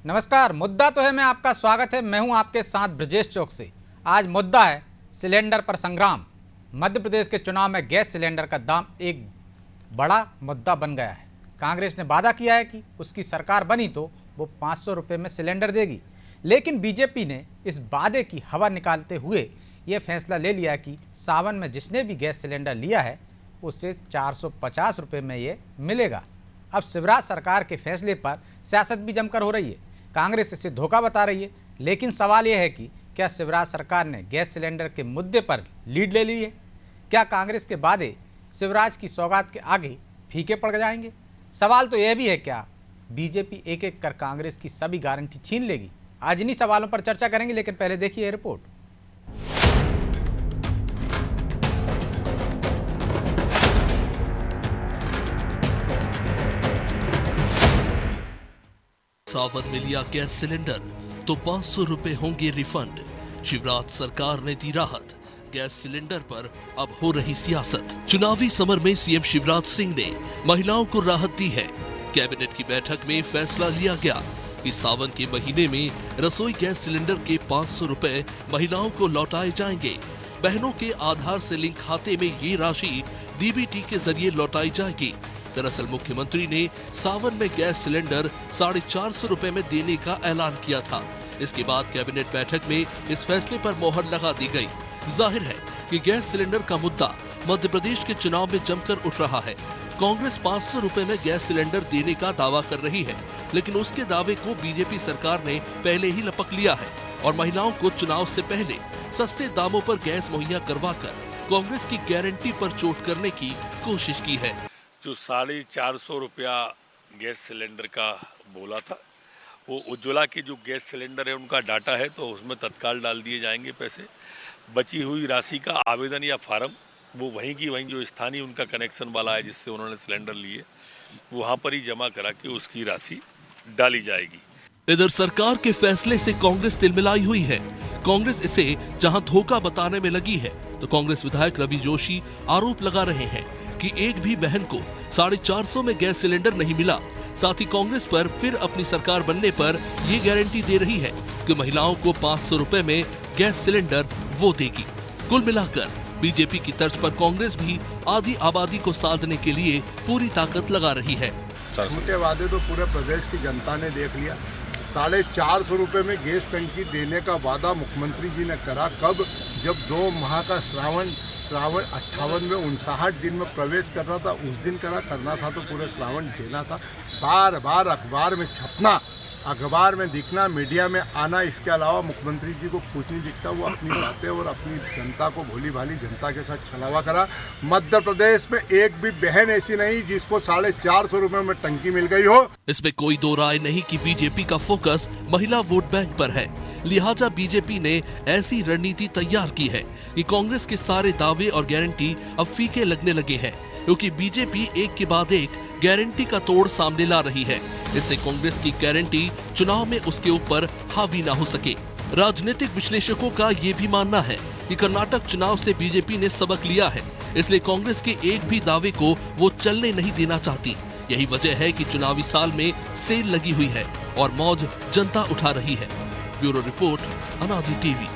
नमस्कार। मुद्दा तो है मैं आपका स्वागत है। मैं हूं आपके साथ ब्रजेश चौक से। आज मुद्दा है सिलेंडर पर संग्राम। मध्य प्रदेश के चुनाव में गैस सिलेंडर का दाम एक बड़ा मुद्दा बन गया है। कांग्रेस ने वादा किया है कि उसकी सरकार बनी तो वो 500 रुपये में सिलेंडर देगी, लेकिन बीजेपी ने इस वादे की हवा निकालते हुए ये फैसला ले लिया कि सावन में जिसने भी गैस सिलेंडर लिया है उसे 450 रुपये में ये मिलेगा। अब शिवराज सरकार के फैसले पर सियासत भी जमकर हो रही है। कांग्रेस इसे धोखा बता रही है, लेकिन सवाल यह है कि क्या शिवराज सरकार ने गैस सिलेंडर के मुद्दे पर लीड ले ली है? क्या कांग्रेस के वादे शिवराज की सौगात के आगे फीके पड़ जाएंगे? सवाल तो यह भी है, क्या बीजेपी एक एक कर कांग्रेस की सभी गारंटी छीन लेगी? आज इन्हीं सवालों पर चर्चा करेंगे, लेकिन पहले देखिए रिपोर्ट। सावन में लिया गैस सिलेंडर तो 500 रुपए होंगे रिफंड। शिवराज सरकार ने दी राहत, गैस सिलेंडर पर अब हो रही सियासत। चुनावी समर में सीएम शिवराज सिंह ने महिलाओं को राहत दी है। कैबिनेट की बैठक में फैसला लिया गया कि सावन के महीने में रसोई गैस सिलेंडर के 500 रुपए महिलाओं को लौटाए जाएंगे। बहनों के आधार से लिंक खाते में ये राशि डीबीटी के जरिए लौटाई जाएगी। दरअसल मुख्यमंत्री ने सावन में गैस सिलेंडर 450 रुपए में देने का ऐलान किया था। इसके बाद कैबिनेट बैठक में इस फैसले पर मोहर लगा दी गई। जाहिर है कि गैस सिलेंडर का मुद्दा मध्य प्रदेश के चुनाव में जमकर उठ रहा है। कांग्रेस 500 रुपए में गैस सिलेंडर देने का दावा कर रही है, लेकिन उसके दावे को बीजेपी सरकार ने पहले ही लपक लिया है और महिलाओं को चुनाव से पहले सस्ते दामों पर गैस मुहैया करवाकर कांग्रेस की गारंटी पर चोट करने की कोशिश की है। जो 450 रुपया गैस सिलेंडर का बोला था, वो उज्ज्वला की जो गैस सिलेंडर है उनका डाटा है, तो उसमें तत्काल डाल दिए जाएंगे पैसे। बची हुई राशि का आवेदन या फार्म वो वहीं की वहीं जो स्थानीय उनका कनेक्शन वाला है जिससे उन्होंने सिलेंडर लिए, वहाँ पर ही जमा करा के उसकी राशि डाली जाएगी। इधर सरकार के फैसले से कांग्रेस तिलमिलाई हुई है। कांग्रेस इसे जहां धोखा बताने में लगी है, तो कांग्रेस विधायक रवि जोशी आरोप लगा रहे हैं कि एक भी बहन को 450 में गैस सिलेंडर नहीं मिला। साथ ही कांग्रेस पर फिर अपनी सरकार बनने पर ये गारंटी दे रही है कि महिलाओं को 500 रुपए में गैस सिलेंडर वो देगी। कुल मिलाकर बीजेपी की तर्ज पर कांग्रेस भी आधी आबादी को साधने के लिए पूरी ताकत लगा रही है। उनके वादे तो पूरे प्रदेश की जनता ने देख लिया। 450 रुपए में गैस टंकी देने का वादा मुख्यमंत्री जी ने करा कब? जब 2 माह का श्रावण 58 में 59 दिन में प्रवेश करना था, उस दिन करना था, तो पूरे श्रावण देना था। बार बार अखबार में छपना, अखबार में दिखना, मीडिया में आना, इसके अलावा मुख्यमंत्री जी को कुछ नहीं दिखता। वो अपनी बातें और अपनी जनता को भोली भाली जनता के साथ छलावा करा। मध्य प्रदेश में एक भी बहन ऐसी नहीं जिसको 450 रुपए में टंकी मिल गई हो। इसमें कोई दो राय नहीं कि बीजेपी का फोकस महिला वोट बैंक पर है। लिहाजा बीजेपी ने ऐसी रणनीति तैयार की है कि कांग्रेस के सारे दावे और गारंटी अब फीके लगने लगे हैं, क्योंकि बीजेपी एक के बाद एक गारंटी का तोड़ सामने ला रही है। इससे कांग्रेस की गारंटी चुनाव में उसके ऊपर हावी न हो सके। राजनीतिक विश्लेषकों का ये भी मानना है कि कर्नाटक चुनाव से बीजेपी ने सबक लिया है, इसलिए कांग्रेस के एक भी दावे को वो चलने नहीं देना चाहती। यही वजह है कि चुनावी साल में सेल लगी हुई है और मौज जनता उठा रही है। ब्यूरो रिपोर्ट, अनादि टीवी।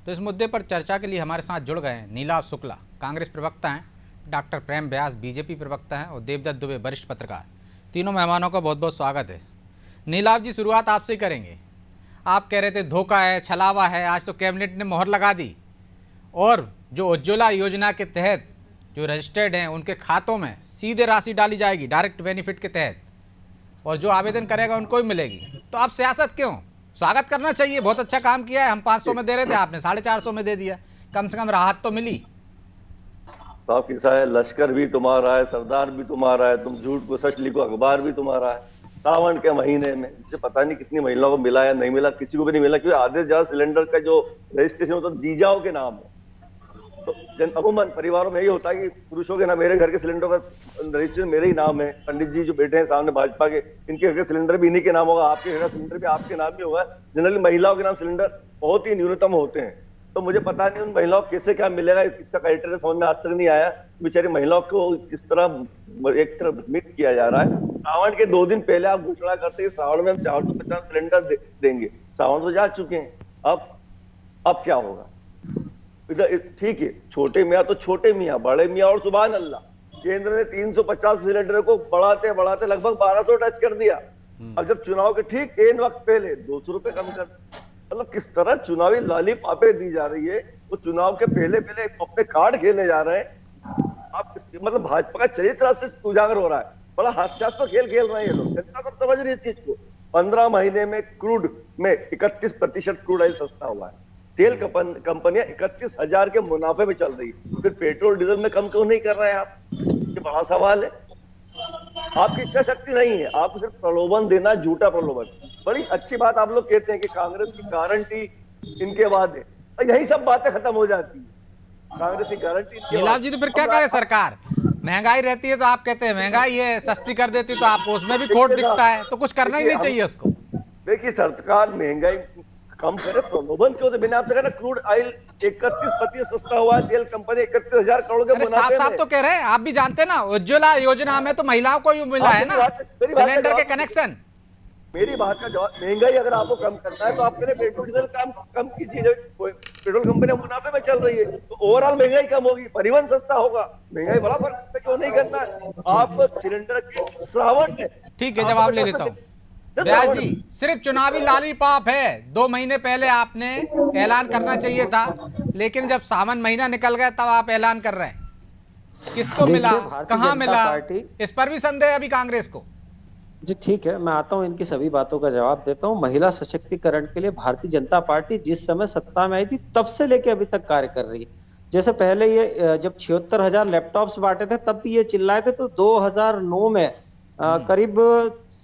तो इस मुद्दे पर चर्चा के लिए हमारे साथ जुड़ गए हैं नीलाभ शुक्ला, कांग्रेस प्रवक्ता हैं, डॉक्टर प्रेम व्यास बीजेपी प्रवक्ता हैं और देवदत्त दुबे वरिष्ठ पत्रकार। तीनों मेहमानों का बहुत बहुत स्वागत है। नीलाभ जी, शुरुआत आपसे ही करेंगे। आप कह रहे थे धोखा है, छलावा है, आज तो कैबिनेट ने मोहर लगा दी और जो उज्ज्वला योजना के तहत जो रजिस्टर्ड हैं उनके खातों में सीधे राशि डाली जाएगी डायरेक्ट बेनिफिट के तहत, और जो आवेदन करेगा उनको ही मिलेगी। तो अब सियासत क्यों? स्वागत करना चाहिए, बहुत अच्छा काम किया है। हम 500 में दे रहे थे, आपने 450 में दे दिया, कम से कम राहत तो मिली। साहब किसा है, लश्कर भी तुम्हारा है, सरदार भी तुम्हारा है, तुम झूठ को सच लिखो अखबार भी तुम्हारा है। सावन के महीने में मुझे पता नहीं कितनी महिलाओं को मिला या नहीं मिला, किसी को भी नहीं मिला, क्योंकि आधे से ज्यादा सिलेंडर का जो रजिस्ट्रेशन तो जीजाओं के नाम है। तो अमूमन परिवारों में यही होता है कि पुरुषों के नाम, मेरे घर के सिलेंडर का रजिस्ट्रेशन मेरे ही नाम है, पंडित जी जो बैठे हैं सामने भाजपा के, इनके घर का सिलेंडर भी इन्हीं के नाम होगा, आपके घर का सिलेंडर भी आपके नाम ही होगा। जनरली महिलाओं के नाम सिलेंडर बहुत ही न्यूनतम होते हैं। तो मुझे पता नहीं उन महिलाओं को कैसे क्या मिलेगा, इसका क्राइटेरिया समझ में आज तक नहीं आया। बेचारी महिलाओं को किस तरह एक तरह भ्रमित किया जा रहा है। श्रावण के 2 दिन पहले आप घोषणा करते हैं श्रावण में हम 450 सिलेंडर देंगे, श्रावण तो जा चुके हैं। अब क्या होगा? इधर ठीक है, छोटे मियाँ तो छोटे मियाँ, बड़े मियाँ और सुभान अल्लाह। केंद्र ने 350 सिलेंडर को बढ़ाते बढ़ाते लगभग 1200 टच कर दिया। अब जब चुनाव के ठीक एन वक्त पहले 200 रुपए कम कर, मतलब किस तरह चुनावी लॉलीपॉपें दी जा रही है। वो चुनाव के पहले अपने कार्ड खेलने जा रहे हैं। आप मतलब भाजपा का चरित्र से उजागर हो रहा है। बड़ा हास्यास्पद खेल खेल रहे हैं ये लोग। जनता सब समझ रही है इस चीज को। 15 महीने में क्रूड में 31% क्रूड ऑयल सस्ता हुआ है। तेल कंपनियां 31,000 के मुनाफे में चल रही है, फिर पेट्रोल डीजल में कम क्यों नहीं कर रहे हैं आप? ये बड़ा सवाल है। आपकी इच्छा शक्ति नहीं है, आपको सिर्फ प्रलोभन देना, झूठा प्रलोभन। बड़ी अच्छी बात आप लोग कहते हैं कि कांग्रेस की गारंटी इनके वादे, यही सब बातें खत्म हो जाती है। कांग्रेस की गारंटी नीलाभ जी, तो फिर क्या करे सरकार? महंगाई रहती है तो आप कहते हैं महंगाई है, सस्ती कर देती तो आपको उसमें भी खोट दिखता है, तो कुछ करना ही नहीं चाहिए उसको। देखिए, सरकार महंगाई कम करे, प्रलोभन क्यों दे? मैंने आपसे कहा ना, क्रूड ऑयल 31% सस्ता हुआ है, तेल कंपनी 31,000 करोड़ के मुनाफे साफ तो कह रहे हैं, आप भी जानते हैं ना, उज्ज्वला योजना में तो महिलाओं को भी मिला है ना सिलेंडर के कनेक्शन। मेरी बात का जवाब, महंगाई अगर आपको कम करना है तो आप पहले पेट्रोल डीजल कम कीजिए। पेट्रोल कंपनियां मुनाफे में चल रही है तो ओवरऑल महंगाई कम होगी, परिवहन सस्ता होगा। महंगाई बड़ा फर्क क्यों नहीं करना है? आप सिलेंडर के श्रावण में, ठीक है, जवाब ले लेता हूँ। व्यास जी, सिर्फ चुनावी लॉलीपॉप है। 2 महीने पहले आपने ऐलान करना चाहिए था, लेकिन जब सावन महीना निकल गया तब आप ऐलान कर रहे हैं। किसको मिला, कहां मिला, इस पर भी संदेह है अभी कांग्रेस को। जी ठीक है, मैं आता हूं, इनकी सभी बातों का जवाब देता हूं। महिला सशक्तिकरण के लिए भारतीय जनता पार्टी जिस समय सत्ता में आई थी तब से लेके अभी तक कार्य कर रही है। जैसे पहले ये जब 76,000 लैपटॉप्स बांटे थे तब भी ये चिल्लाए थे, तो 2009 में करीब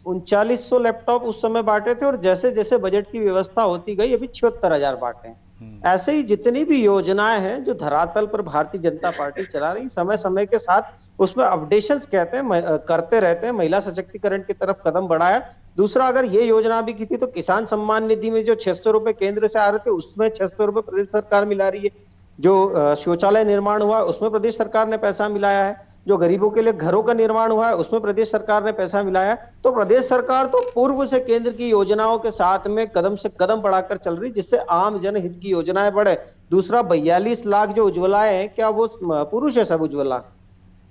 3900 लैपटॉप उस समय बांटे थे, और जैसे जैसे बजट की व्यवस्था होती गई अभी 76,000 बांटे हैं। ऐसे ही जितनी भी योजनाएं हैं जो धरातल पर भारतीय जनता पार्टी चला रही, समय समय के साथ उसमें अपडेशंस करते रहते हैं। महिला सशक्तिकरण की तरफ कदम बढ़ाया। दूसरा, अगर ये योजना भी की थी तो किसान सम्मान निधि में जो 600 रुपए केंद्र से आ रहे थे उसमें 600 रुपए प्रदेश सरकार मिला रही है। जो शौचालय निर्माण हुआ उसमें प्रदेश सरकार ने पैसा मिलाया है। जो गरीबों के लिए घरों का निर्माण हुआ है उसमें प्रदेश सरकार ने पैसा मिलाया। तो प्रदेश सरकार तो पूर्व से केंद्र की योजनाओं के साथ में कदम से कदम बढ़ाकर चल रही, जिससे आम जनहित की योजनाएं बढ़े। दूसरा, 42 लाख जो उज्ज्वलाएं हैं, क्या वो पुरुष है सब उज्ज्वला?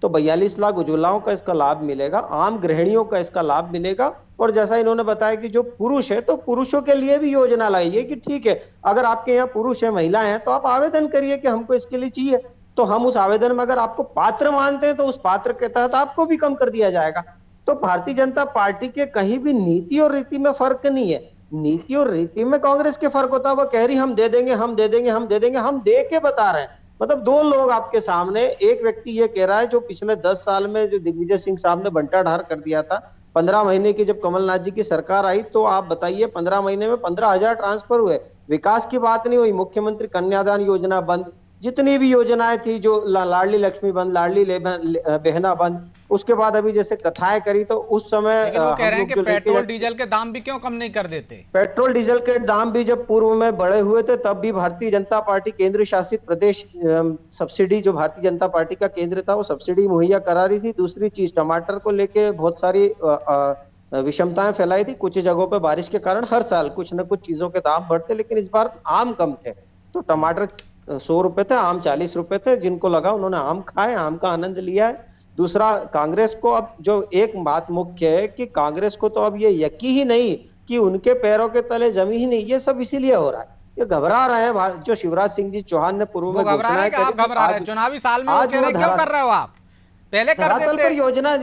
तो 42 लाख उज्ज्वलाओं का इसका लाभ मिलेगा, आम गृहिणियों का इसका लाभ मिलेगा। और जैसा इन्होंने बताया कि जो पुरुष है तो पुरुषों के लिए भी योजना लाई है कि ठीक है, अगर आपके यहाँ पुरुष है, महिला है, तो आप आवेदन करिए कि हमको इसके लिए चाहिए, तो हम उस आवेदन में अगर आपको पात्र मानते हैं तो उस पात्र के तहत आपको भी कम कर दिया जाएगा। तो भारतीय जनता पार्टी के कहीं भी नीति और रीति में फर्क नहीं है। नीति और रीति में कांग्रेस के फर्क होता है, वो कह रही हम दे देंगे, हम दे देंगे, हम दे देंगे, हम दे के बता रहे हैं। मतलब 2 लोग आपके सामने, एक व्यक्ति ये कह रहा है जो पिछले 10 साल में जो दिग्विजय सिंह साहब ने बंटाढार कर दिया था, 15 महीने की जब कमलनाथ जी की सरकार आई तो आप बताइए 15 महीने में 15,000 ट्रांसफर हुए। विकास की बात नहीं हुई, मुख्यमंत्री कन्यादान योजना बंद, जितनी भी योजनाएं थी, जो लाडली लक्ष्मी बंद, लाडली बहना बंद, उसके बाद अभी जैसे कथाएं करी तो उस समय लेकिन वो कह रहे हैं कि पेट्रोल डीजल के दाम भी क्यों कम नहीं कर देते? पेट्रोल डीजल के दाम भी जब पूर्व में बढ़े हुए थे तब भी भारतीय जनता पार्टी केंद्र शासित प्रदेश सब्सिडी, जो भारतीय जनता पार्टी का केंद्र था वो सब्सिडी मुहैया करा रही थी। दूसरी चीज, टमाटर को लेके बहुत सारी विषमताएं फैलाई थी। कुछ जगहों पे बारिश के कारण हर साल कुछ न कुछ चीजों के दाम बढ़ते, लेकिन इस बार आम कम थे, तो टमाटर 100 रुपए थे, आम 40 रुपए थे। जिनको लगा उन्होंने आम खाए, आम का आनंद लिया है। दूसरा, कांग्रेस को अब जो एक बात मुख्य है कि कांग्रेस को तो अब ये यकीन ही नहीं कि उनके पैरों के तले जमी ही नहीं। ये सब इसीलिए हो रहा है, ये घबरा रहे हैं। जो शिवराज सिंह जी चौहान ने पूर्व में घबरा रहे हैं, आप घबरा रहे हैं चुनावी साल में, वो कह रहे क्यों कर रहे हो आप? पहले कर देते। योजना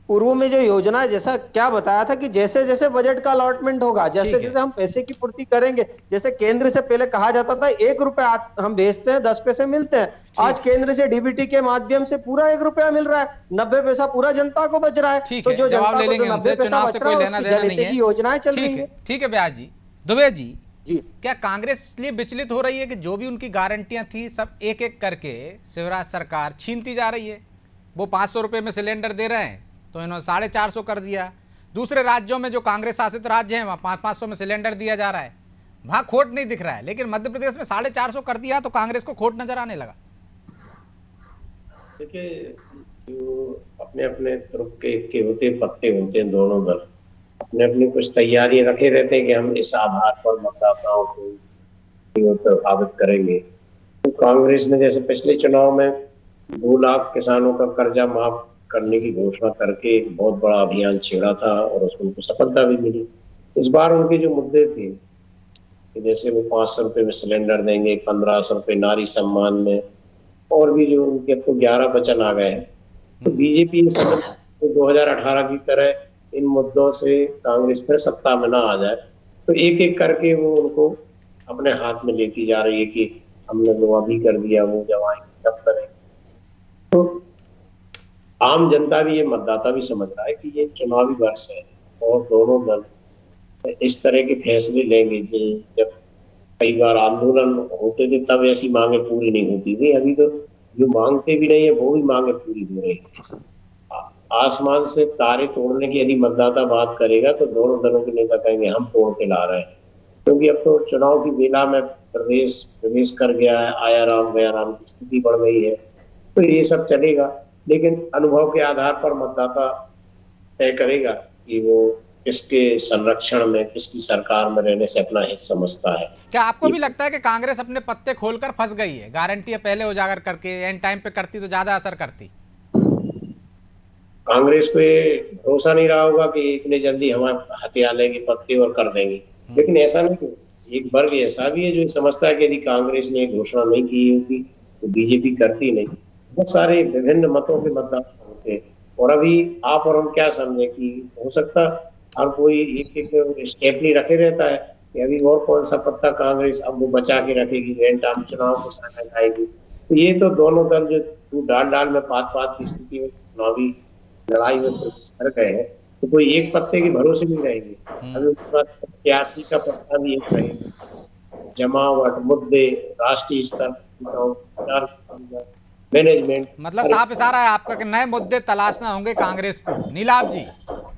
पूर्व में जो योजना, जैसा क्या बताया था कि जैसे जैसे बजट का अलॉटमेंट होगा, जैसे जैसे हम पैसे की पूर्ति करेंगे, जैसे केंद्र से पहले कहा जाता था 1 रुपया हम भेजते हैं 10 पैसे मिलते हैं, आज केंद्र से डीबीटी के माध्यम से पूरा 1 रुपया मिल रहा है, 90 पैसा पूरा जनता को बच रहा है। तो जो जवाब ले लेंगे हमसे, चुनाव से कोई लेना देना नहीं है, योजनाएं चल रही है। ठीक है व्यास जी। दुबे जी, जी क्या कांग्रेस इसलिए विचलित हो रही है कि जो भी उनकी गारंटियां थी सब एक एक करके शिवराज सरकार छीनती जा रही है? वो 500 रुपये में सिलेंडर दे रहे हैं तो इन्होंने 450 कर दिया। दूसरे राज्यों में जो कांग्रेस शासित राज्य हैं वहाँ 500 में सिलेंडर दिया जा रहा है। वहां खोट नहीं दिख रहा है, लेकिन मध्य प्रदेश में 450 कर दिया तो कांग्रेस को खोट नजर आने लगा। देखिए, जो अपने अपने तरफ के होते पत्ते होते हैं, दोनों दल अपने अपनी कुछ तैयारी रखे रहते हैं कि हम इस आधार पर मतदाताओं को प्रभावित करेंगे। तो कांग्रेस ने जैसे पिछले चुनाव में 2 लाख किसानों का कर्जा माफ करने की घोषणा करके एक बहुत बड़ा अभियान छेड़ा था और उसमें उनको सफलता भी मिली। इस बार उनके जो मुद्दे थे कि जैसे वो 500 रुपये में सिलेंडर देंगे, 1500 रुपये नारी सम्मान में, और भी जो उनके अब तो 11 वचन आ गए हैं। तो बीजेपी 2018 की तरह इन मुद्दों से कांग्रेस फिर सत्ता में ना आ जाए, तो एक एक करके वो उनको अपने हाथ में लेती जा रही है कि हमने जो अभी कर दिया वो जब आएंगे तब करेंगे। तो आम जनता भी, ये मतदाता भी समझ रहा है कि ये चुनावी वर्ष है और दोनों दल इस तरह के फैसले लेंगे। जब कई बार आंदोलन होते थे तब ऐसी मांगे पूरी नहीं होती थी, अभी तो जो मांगते भी नहीं है वो भी मांगे पूरी हो रही है। आसमान से तारे तोड़ने की यदि मतदाता बात करेगा तो दोनों दलों के नेता कहेंगे हम तोड़ के ला रहे हैं, क्योंकि अब तो चुनाव की बेला में प्रवेश कर गया है, आया राम गया राम की स्थिति बढ़ गई है। तो ये सब चलेगा, लेकिन अनुभव के आधार पर मतदाता तय करेगा कि वो किसके संरक्षण में, किसकी सरकार में रहने से अपना हित समझता है। क्या आपको भी लगता है कि कांग्रेस अपने पत्ते खोलकर फंस गई है? गारंटी पहले उजागर करके एंड टाइम पे करती तो ज्यादा असर करती। कांग्रेस को भरोसा नहीं रहा होगा कि इतने जल्दी हमारे हथियार लेंगे पत्ते और कर देंगे, लेकिन ऐसा नहीं। एक वर्ग ऐसा भी है जो समझता है कि यदि कांग्रेस ने घोषणा नहीं की होगी तो बीजेपी करती नहीं। बहुत सारे विभिन्न मतों के मतदाता होते हैं, और अभी आप और हम क्या समझे कि हो सकता हर कोई एक एक स्टेप नहीं रखे रहता है कि अभी और कौन सा पत्ता कांग्रेस अब वो बचा के रखेगी, एंड टाइम चुनाव को सामने आएगी। तो ये तो दोनों दल जो डाल में पात की स्थिति में चुनावी लड़ाई में प्रवेश कर गए हैं, तो कोई एक पत्ते के भरोसे नहीं रहेंगे। अभी उसके बाद 81 का पत्ता भी एक रहेगा। जमावट, मुद्दे, राष्ट्रीय स्तर, मैनेजमेंट, मतलब साफ इशारा है आपका कि नए मुद्दे तलाशना होंगे कांग्रेस को। नीलाभ जी,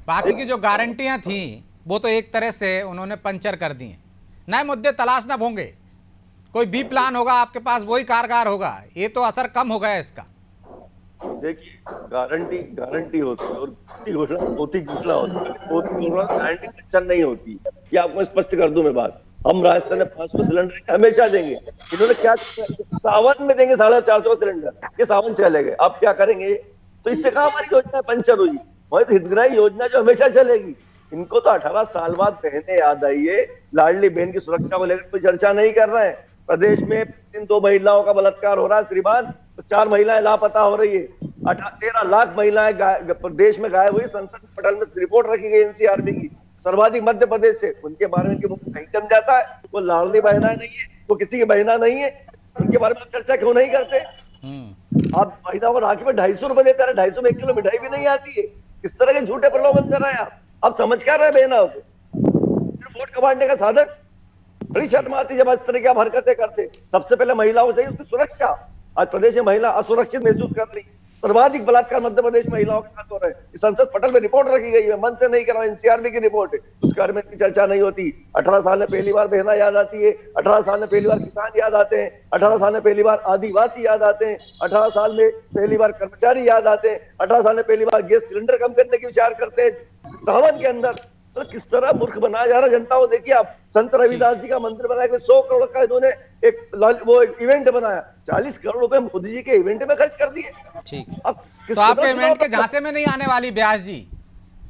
बाकी की जो गारंटियां थी वो तो एक तरह से उन्होंने पंचर कर दी हैं, नए मुद्दे तलाशना होंगे। कोई बी प्लान होगा आपके पास, वही कारगर होगा। ये तो असर कम हो गया इसका। देखिए, गारंटी होती है और घोषणा होती गारंटी पंचर नहीं होती। ये आपको स्पष्ट कर दूं मैं बात। हम राजस्थान में 500 सिलेंडर हमेशा देंगे। इन्होंने क्या सावन में देंगे 450 सिलेंडर, ये सावन चले गए, अब क्या करेंगे? तो इससे कहा हमारी योजना पंचर हुई। वही तो हितग्राही योजना जो हमेशा चलेगी। इनको तो 18 साल बाद बहनें याद आई है, लाडली बहन की सुरक्षा को लेकर कोई चर्चा नहीं कर रहे हैं। प्रदेश में 2 महिलाओं का बलात्कार हो रहा है श्रीमान, तो 4 महिलाएं लापता हो रही है। 13 लाख महिलाएं प्रदेश में गायब हुई। संसद पटल में रिपोर्ट रखी गई एनसीआरबी की, सर्वाधिक मध्य प्रदेश से। उनके बारे में नहीं जम जाता है, वो लाडली बहना नहीं है, वो किसी की बहना नहीं है, उनके बारे में आप चर्चा क्यों नहीं करते? आप महिलाओं को राखी में 250 रुपए देते हैं, 250 में 1 किलो मिठाई भी नहीं आती है। किस तरह के झूठे प्रलोभन कर रहे हैं आप समझ क्या रहे हैं बहना को? वोट कमाने का साधन। बड़ी शर्म आती जब इस तरह की आप हरकतें करते। सबसे पहले महिलाओं को चाहिए उसकी सुरक्षा। आज प्रदेश में महिला असुरक्षित महसूस कर रही है। सर्वाधिक बलात्कार मध्य प्रदेश महिलाओं के साथ हो रहे हैं। संसद पटल में रिपोर्ट रखी गई है, मन से नहीं कर रहा, एनसीआरबी की रिपोर्ट है, उसके बारे में इतनी चर्चा नहीं होती। 18 साल में पहली बार बहना याद आती है, 18 साल में पहली बार किसान याद आते हैं, 18 साल में पहली बार आदिवासी याद आते हैं, 18 साल में पहली बार कर्मचारी याद आते हैं, 18 साल में पहली बार गैस सिलेंडर कम करने की विचार करते हैं सावन के अंदर। तो किस तरह मूर्ख बनाया जा रहा है जनता को। देखिए आप, संत रविदास जी का मंदिर बनाया, 100 करोड़ का इन्होंने एक इवेंट बनाया, 40 करोड़ रुपए मोदी जी के इवेंट में खर्च कर दिए। ठीक, अब तो आपके इवेंट के झांसे में नहीं आने वाली व्यास जी।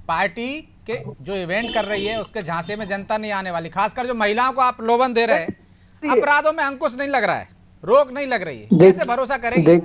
पार्टी के जो इवेंट कर रही है उसके झांसे में जनता नहीं आने वाली। खासकर जो महिलाओं को आप लोभन दे रहे हैं, अपराधों में अंकुश नहीं लग रहा है, रोक नहीं लग रही है, कैसे भरोसा करेंगे?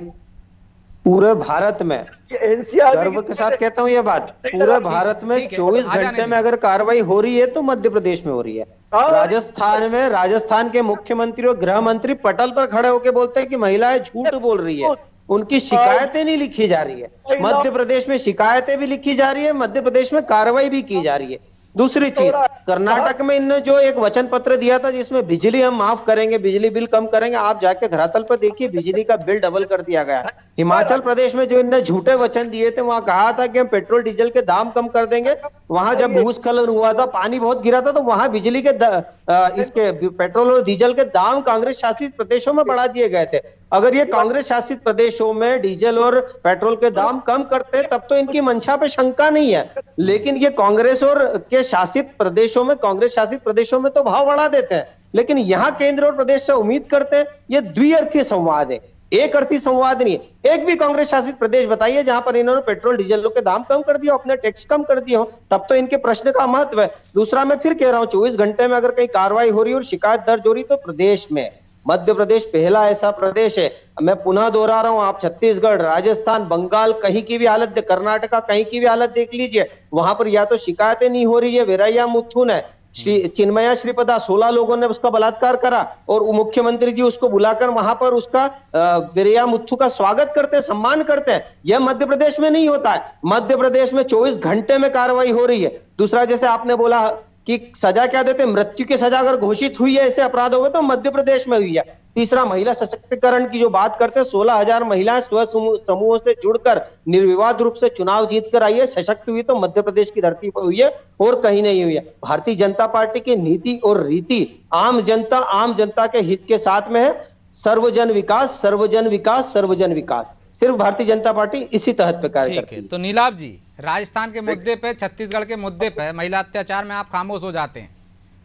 पूरे भारत में, गर्व के साथ कहता हूँ ये बात, पूरे भारत में 24 घंटे में अगर कार्रवाई हो रही है तो मध्य प्रदेश में हो रही है। राजस्थान में राजस्थान के मुख्यमंत्री और गृह मंत्री पटल पर खड़े होकर बोलते हैं कि महिलाएं झूठ बोल रही है, उनकी शिकायतें नहीं लिखी जा रही है। मध्य प्रदेश में शिकायतें भी लिखी जा रही है, मध्य प्रदेश में कार्रवाई भी की जा रही है। दूसरी चीज, कर्नाटक में इनने जो एक वचन पत्र दिया था जिसमें बिजली हम माफ करेंगे, बिजली बिल कम करेंगे, आप जाके धरातल पर देखिए बिजली का बिल डबल कर दिया गया। हिमाचल प्रदेश में जो इनने झूठे वचन दिए थे, वहां कहा था कि हम पेट्रोल डीजल के दाम कम कर देंगे, वहां जब भूस्खलन हुआ था, पानी बहुत गिरा था, तो वहां बिजली के इसके पेट्रोल और डीजल के दाम कांग्रेस शासित प्रदेशों में बढ़ा दिए गए थे। अगर ये कांग्रेस शासित प्रदेशों में डीजल और पेट्रोल के दाम कम करते तब तो इनकी मंशा पे शंका नहीं है, लेकिन ये कांग्रेस और के शासित प्रदेशों में, कांग्रेस शासित प्रदेशों में तो भाव बढ़ा देते हैं, लेकिन यहाँ केंद्र और प्रदेश से उम्मीद करते हैं। ये द्विअर्थीय संवाद है, एक अर्थी संवाद नहीं है। एक भी कांग्रेस शासित प्रदेश बताइए जहां पर इन्होंने पेट्रोल डीजल के दाम कम कर दिया, अपने टैक्स कम कर दिए हो, तब तो इनके प्रश्न का महत्व है। दूसरा, मैं फिर कह रहा हूं, 24 घंटे में अगर कहीं कार्रवाई हो रही और शिकायत दर्ज हो रही तो प्रदेश में, मध्य प्रदेश पहला ऐसा प्रदेश है, मैं पुनः दोहरा रहा हूं, आप छत्तीसगढ़, राजस्थान, बंगाल, कहीं की भी हालत, कर्नाटका, कहीं की भी हालत देख लीजिए, वहां पर या तो शिकायतें नहीं हो रही है, वीरैया मुथुन है, चिन्मया श्रीपदा, 16 लोगों ने उसका बलात्कार करा और मुख्यमंत्री जी उसको बुलाकर वहां पर उसका वीरैया मुथु का स्वागत करते हैं, सम्मान करते हैं। यह मध्य प्रदेश में नहीं होता है। मध्य प्रदेश में 24 घंटे में कार्रवाई हो रही है। दूसरा, जैसे आपने बोला कि सजा क्या देते, मृत्यु की सजा अगर घोषित हुई है ऐसे अपराधों में तो मध्य प्रदेश में हुई है। तीसरा, महिला सशक्तिकरण की जो बात करते हैं, 16,000 महिलाएं स्व समूहों से जुड़कर निर्विवाद रूप से चुनाव जीतकर आई है, सशक्त हुई तो मध्य प्रदेश की धरती पर हुई है और कहीं नहीं हुई है। भारतीय जनता पार्टी की नीति और रीति आम जनता के हित के साथ में है। सर्वजन विकास, सर्वजन विकास, सर्वजन विकास, सिर्फ भारतीय जनता पार्टी इसी तहत पे कार्य करती है। तो नीलाभ जी, राजस्थान के मुद्दे पे, छत्तीसगढ़ के मुद्दे पे, महिला अत्याचार में आप खामोश हो जाते हैं,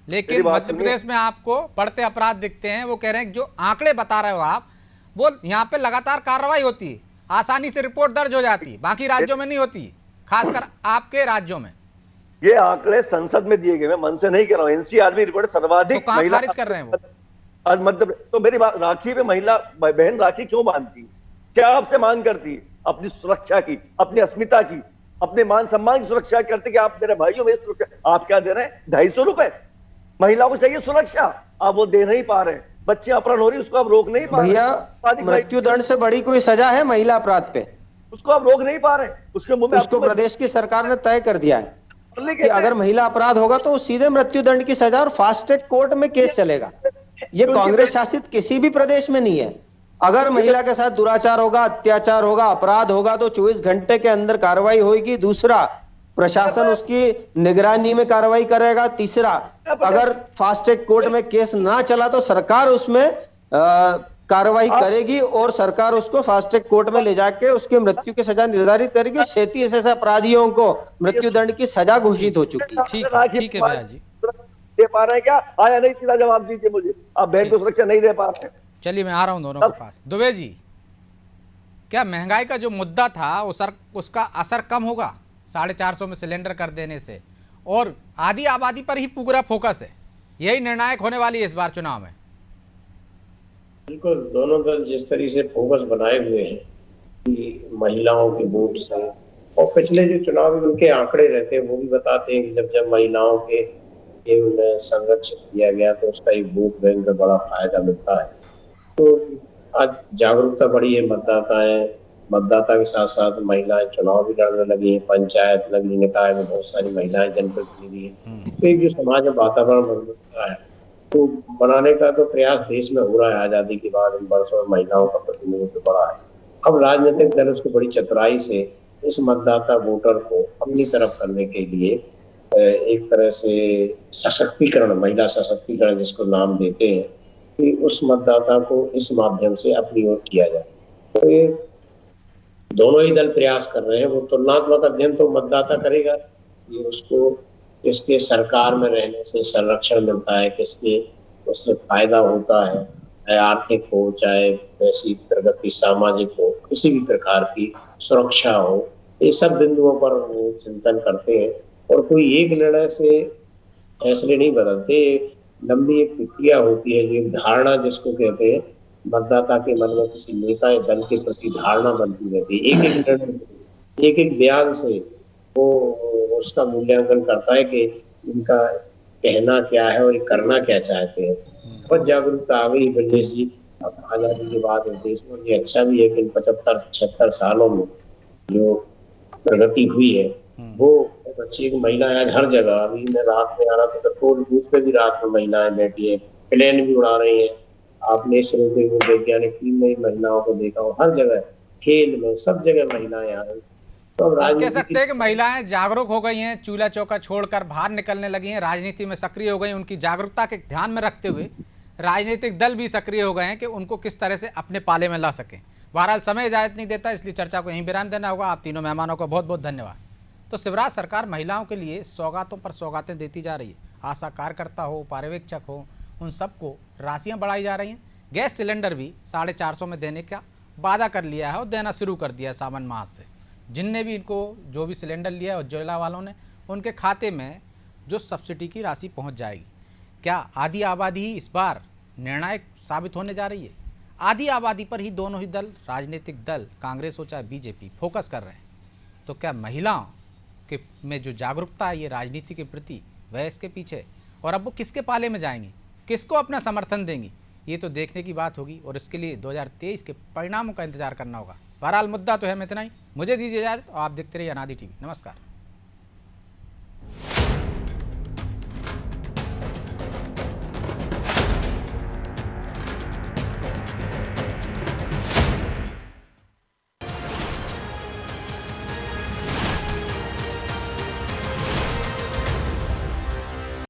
लेकिन मध्य प्रदेश में आपको बढ़ते अपराध दिखते हैं। वो कह रहे हैं जो आंकड़े बता रहे हो आप, वो यहाँ पे लगातार कार्रवाई होती है, आसानी से रिपोर्ट दर्ज हो जाती है, बाकी राज्यों में नहीं होती, खासकर आपके राज्यों में। ये आंकड़े संसद में दिए गए, मैं मन से नहीं कह रहा हूँ। एनसीआरबी रिपोर्ट सर्वाधिक तो कहाँ खारिज कर रहे हैं वो? और मध्य, तो मेरी बात, राखी पे महिला बहन राखी क्यों बांधती, क्या आपसे मांग करती, अपनी सुरक्षा की, अपनी अस्मिता की, अपने मान सम्मान की सुरक्षा करते कि आप मेरे भाइयों में सुरक्षा। आप क्या दे रहे हैं, 250 रुपए? महिला को चाहिए सुरक्षा, आप वो दे नहीं पा रहे। बच्चे अपहरण हो रही, उसको आप रोक नहीं पा रहे। भैया, मृत्यु दंड से बड़ी कोई सजा है महिला अपराध पे? उसको आप रोक नहीं पा रहे। उसके मुंह में उसको प्रदेश की सरकार ने तय कर दिया है कि अगर महिला अपराध होगा तो सीधे मृत्यु दंड की सजा और फास्ट ट्रैक कोर्ट में केस चलेगा। ये कांग्रेस शासित किसी भी प्रदेश में नहीं है। अगर महिला के साथ दुराचार होगा, अत्याचार होगा, अपराध होगा तो 24 घंटे के अंदर कार्रवाई होगी। दूसरा, प्रशासन उसकी निगरानी में कार्रवाई करेगा। तीसरा, अगर फास्ट ट्रैक कोर्ट में केस ना चला तो सरकार उसमें कार्रवाई करेगी और सरकार उसको फास्ट ट्रैक कोर्ट में ले जाके उसकी मृत्यु की सजा निर्धारित करेगी। 37 ऐसे अपराधियों को मृत्यु दंड की सजा घोषित हो चुकी है। ठीक है भैया जी, दे पा रहे हैं क्या? आया नहीं, सीधा जवाब दीजिए मुझे। आप बहन को सुरक्षा नहीं दे पा रहे हैं। चलिए मैं आ रहा हूं दोनों के पास। दुबे जी, क्या महंगाई का जो मुद्दा था उसका असर कम होगा 450 में सिलेंडर कर देने से, और आधी आबादी पर ही पूरा फोकस है, यही निर्णायक होने वाली है इस बार चुनाव में? बिल्कुल, दोनों दल जिस तरह से फोकस बनाए हुए हैं कि महिलाओं के वोट से, और पिछले जो चुनाव में उनके आंकड़े रहते हैं वो भी बताते हैं कि जब महिलाओं के ये उन्हें संरक्षित किया गया तो उसका एक वोट बैंक में बड़ा फायदा मिलता है। तो आज जागरूकता बढ़ी है, मतदाता के साथ साथ महिलाएं चुनाव भी लड़ने लगी हैं, पंचायत, नगरीय निकाय में बहुत सारी महिलाएं जनप्रतिनिधि हैं। तो एक जो समाज में वातावरण मजबूत रहा है तो बनाने का तो प्रयास देश में हो रहा है। आजादी के बाद इन वर्षों में महिलाओं का प्रतिनिधित्व बढ़ा है। अब राजनीतिक दल उसको बड़ी चतुराई से इस मतदाता वोटर को अपनी तरफ करने के लिए एक तरह से सशक्तिकरण, महिला सशक्तिकरण जिसको नाम देते हैं, कि उस मतदाता को इस माध्यम से अपनी ओर किया जाए। तो ये दोनों ही दल प्रयास कर रहे हैं। वो तुलनात्मक अध्ययन तो मतदाता करेगा, ये उसको किसके सरकार में रहने से संरक्षण मिलता है, किसके उससे फायदा होता है, चाहे आर्थिक हो, चाहे वैसी प्रगति, सामाजिक हो, किसी भी प्रकार की सुरक्षा हो, ये सब बिंदुओं पर वो चिंतन करते हैं। और कोई एक निर्णय से फैसले नहीं बदलते, लंबी एक प्रक्रिया होती है, जो एक धारणा जिसको कहते हैं, मतदाता के मन में किसी नेता या दल के प्रति धारणा बनती रहती है। एक एक निर्णय, एक एक बयान से वो उसका मूल्यांकन करता है कि इनका कहना क्या है और करना क्या चाहते हैं। बहुत जागरूकता आ गई ब्रजेश जी। अब आजादी के बाद देश में ये अच्छा भी है कि इन 75-76 सालों में जो प्रगति हुई है वो बहुत अच्छी एक महिलाएं आज हर जगह, अभी मैं रात में आ रहा था तो टोल बूथ पे भी रात में महिलाएं बैठी है, प्लेन भी उड़ा रही हैं। आपने इसरो के वैज्ञानिक टीम में महिलाओं को देखा हो, हर जगह खेल में सब जगह महिलाएं आ रही। तो अब तो आप कह राजनीति सकते हैं कि महिलाएं जागरूक हो गई हैं, चूल्हा चौका छोड़कर बाहर निकलने लगी हैं, राजनीति में सक्रिय हो गई हैं। उनकी जागरूकता के ध्यान में रखते हुए राजनीतिक दल भी सक्रिय हो गए हैं कि उनको किस तरह से अपने पाले में ला सकें। बहरहाल समय इजाज़त नहीं देता, इसलिए चर्चा को यहीं विराम देना होगा। आप तीनों मेहमानों को बहुत बहुत धन्यवाद। तो शिवराज सरकार महिलाओं के लिए सौगातों पर सौगातें देती जा रही है। आशा कार्यकर्ता हो, पर्यवेक्षक हो, उन सबको राशियाँ बढ़ाई जा रही हैं। गैस सिलेंडर भी 450 में देने का वादा कर लिया है और देना शुरू कर दिया है सावन माह से। जिनने भी इनको जो भी सिलेंडर लिया है उज्ज्वला वालों ने, उनके खाते में जो सब्सिडी की राशि पहुंच जाएगी। क्या आधी आबादी ही इस बार निर्णायक साबित होने जा रही है? आधी आबादी पर ही दोनों ही दल, राजनीतिक दल, कांग्रेस हो चाहे बीजेपी, फोकस कर रहे हैं। तो क्या महिलाओं के में जो जागरूकता है ये राजनीति के प्रति, वह इसके पीछे, और अब वो किसके पाले में जाएंगी, किसको अपना समर्थन देंगी, ये तो देखने की बात होगी। और इसके लिए 2023 के परिणामों का इंतजार करना होगा। बहरहाल मुद्दा तो है इतना ही। मुझे दीजिए इजाज़त और आप देखते रहिए अनादि टीवी। नमस्कार।